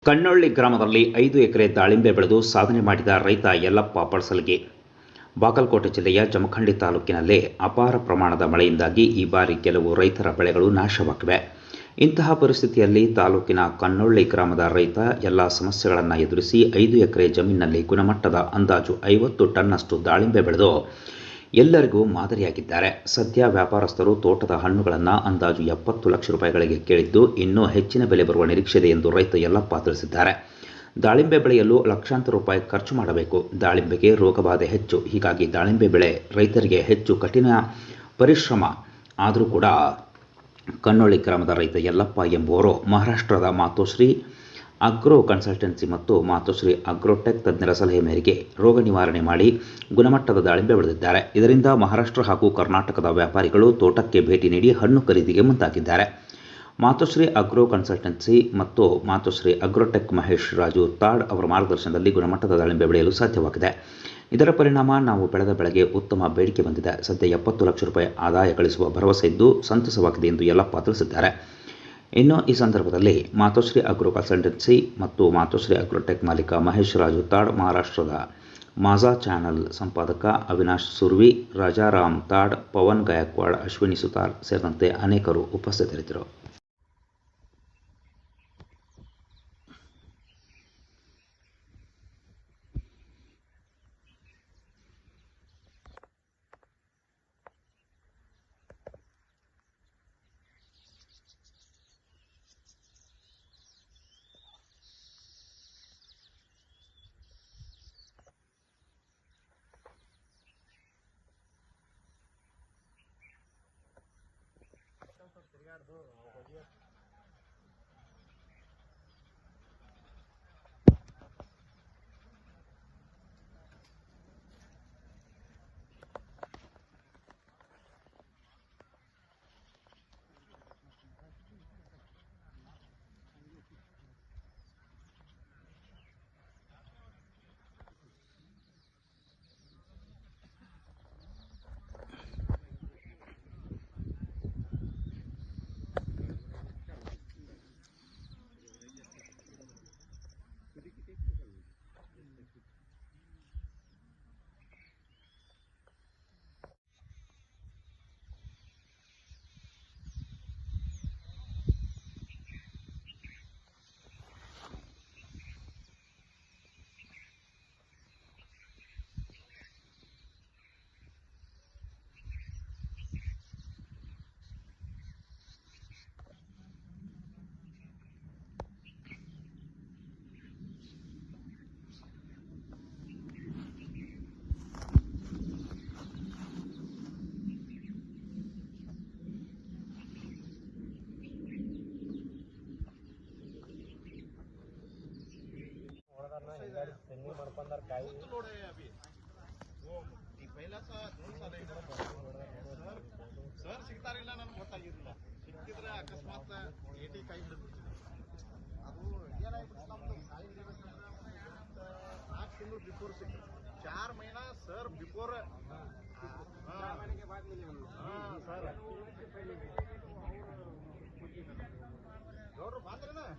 ಕಣ್ಣೊಳ್ಳಿ ಗ್ರಾಮದಲ್ಲಿ 5 ಎಕರೆ ದಾಳಿಂಬೆ ಬೆಳೆದು ಸಾಧನೆ ಮಾಡಿದ ರೈತ ಯಲ್ಲಪ್ಪ ಪಡಸಲಗಿ. ಬಾಗಲಕೋಟೆ ಜಿಲ್ಲೆಯ ಜಮಖಂಡಿ ತಾಲೂಕಿನಲ್ಲಿ ಅಪಾರ ಪ್ರಮಾಣದ ಮಳೆಯಿಂದಾಗಿ ಈ ಬಾರಿ ಕೆಲವು ರೈತರ ಬೆಳೆಗಳು ನಾಶವಾಗಿವೆ. ಇಂತಹ ಪರಿಸ್ಥಿತಿಯಲ್ಲಿ ತಾಲೂಕಿನ ಕಣ್ಣೊಳ್ಳಿ ಗ್ರಾಮದ ರೈತ ಎಲ್ಲ ಸಮಸ್ಯೆಗಳನ್ನು ಎದುರಿಸಿ 5 ಎಕರೆ ಜಮೀನಿನಲ್ಲಿ ಗುಣಮಟ್ಟದ ಅಂದಾಜು 50 ಟನ್ನಷ್ಟು ದಾಳಿಂಬೆ ಬೆಳೆದು ಎಲ್ಲರಿಗೂ ಮಾದರಿಯಾಗಿದ್ದಾರೆ. ಸದ್ಯ ವ್ಯಾಪಾರಸ್ಥರು ತೋಟದ ಹಣ್ಣುಗಳನ್ನು ಅಂದಾಜು 70 ಲಕ್ಷ ರೂಪಾಯಿಗಳಿಗೆ ಕೇಳಿದ್ದು, ಇನ್ನೂ ಹೆಚ್ಚಿನ ಬೆಲೆ ಬರುವ ನಿರೀಕ್ಷೆ ಇದೆ ಎಂದು ರೈತ ಯಲ್ಲಪ್ಪ ತಿಳಿಸಿದ್ದಾರೆ. ದಾಳಿಂಬೆ ಬೆಳೆಯಲು ಲಕ್ಷಾಂತರ ರೂಪಾಯಿ ಖರ್ಚು ಮಾಡಬೇಕು. ದಾಳಿಂಬೆಗೆ ರೋಗಬಾಧೆ ಹೆಚ್ಚು. ಹೀಗಾಗಿ ದಾಳಿಂಬೆ ಬೆಳೆ ರೈತರಿಗೆ ಹೆಚ್ಚು ಕಠಿಣ ಪರಿಶ್ರಮ. ಆದರೂ ಕೂಡ ಕಣ್ಣೊಳ್ಳಿ ಗ್ರಾಮದ ರೈತ ಯಲ್ಲಪ್ಪ ಎಂಬುವರು ಮಹಾರಾಷ್ಟ್ರದ ಮಾತೋಶ್ರೀ ಅಗ್ರೋ ಕನ್ಸಲ್ಟೆನ್ಸಿ ಮತ್ತು ಮಾತೋಶ್ರೀ ಅಗ್ರೋಟೆಕ್ ತಜ್ಞರ ಸಲಹೆ ಮೇರೆಗೆ ರೋಗ ನಿವಾರಣೆ ಮಾಡಿ ಗುಣಮಟ್ಟದ ದಾಳಿಂಬೆ ಬೆಳೆದಿದ್ದಾರೆ. ಇದರಿಂದ ಮಹಾರಾಷ್ಟ್ರ ಹಾಗೂ ಕರ್ನಾಟಕದ ವ್ಯಾಪಾರಿಗಳು ತೋಟಕ್ಕೆ ಭೇಟಿ ನೀಡಿ ಹಣ್ಣು ಖರೀದಿಗೆ ಮುಂದಾಗಿದ್ದಾರೆ. ಮಾತೋಶ್ರೀ ಅಗ್ರೋ ಕನ್ಸಲ್ಟೆನ್ಸಿ ಮತ್ತು ಮಾತೋಶ್ರೀ ಅಗ್ರೋಟೆಕ್ ಮಹೇಶ್ ರಾಜು ತಾಡ್ ಅವರ ಮಾರ್ಗದರ್ಶನದಲ್ಲಿ ಗುಣಮಟ್ಟದ ದಾಳಿಂಬೆ ಬೆಳೆಯಲು ಸಾಧ್ಯವಾಗಿದೆ. ಇದರ ಪರಿಣಾಮ ನಾವು ಬೆಳೆದ ಬೆಳೆಗೆ ಉತ್ತಮ ಬೇಡಿಕೆ ಬಂದಿದೆ. ಸದ್ಯ 70 ಲಕ್ಷ ರೂಪಾಯಿ ಆದಾಯ ಗಳಿಸುವ ಭರವಸೆ ಇದ್ದು ಸಂತಸವಾಗಿದೆ ಎಂದು ಯಲ್ಲಪ್ಪ ತಿಳಿಸಿದ್ದಾರೆ. ಇನ್ನು ಈ ಸಂದರ್ಭದಲ್ಲಿ ಮಾತೋಶ್ರೀ ಅಗ್ರೋ ಕನ್ಸಲ್ಟೆನ್ಸಿ ಮತ್ತು ಮಾತೋಶ್ರೀ ಅಗ್ರೋಟೆಕ್ ಮಾಲೀಕ ಮಹೇಶ್ ರಾಜು ತಾಡ್, ಮಹಾರಾಷ್ಟ್ರದ ಮಾಜಾ ಚಾನಲ್ ಸಂಪಾದಕ ಅವಿನಾಶ್ ಸುರ್ವಿ, ರಾಜಾರಾಮ್ ತಾಡ್, ಪವನ್ ಗಾಯಕ್ವಾಡ್, ಅಶ್ವಿನಿ ಸುತಾರ್ ಸೇರಿದಂತೆ ಅನೇಕರು ಉಪಸ್ಥಿತರಿದ್ದರು. ಸರ್ ಸಿಗ್ತಾರಿಲ್ಲ, ನನಗೆ ಗೊತ್ತಾಗಿರಲಿಲ್ಲ. ಸಿಕ್ಕಿದ್ರೆ ಅಕಸ್ಮಾತ್ ಏಟಿ ಕೈ ಹಿಡಿದ್ಬಿಡ್ತೀನಿ. ಅದು ಏನಾಗ್ಬಿಟ್ಟು ನಮ್ದು 4 ತಿಂಗಳು ಬಿಫೋರ್ ಸಿಕ್ಕಿದ್ರು. 4 ಮಹಿನಾ ಸರ್ ಬಿಫೋರ್ ಸರ್ ಗೌಡ್ರು ಬಂದ್ರೇನ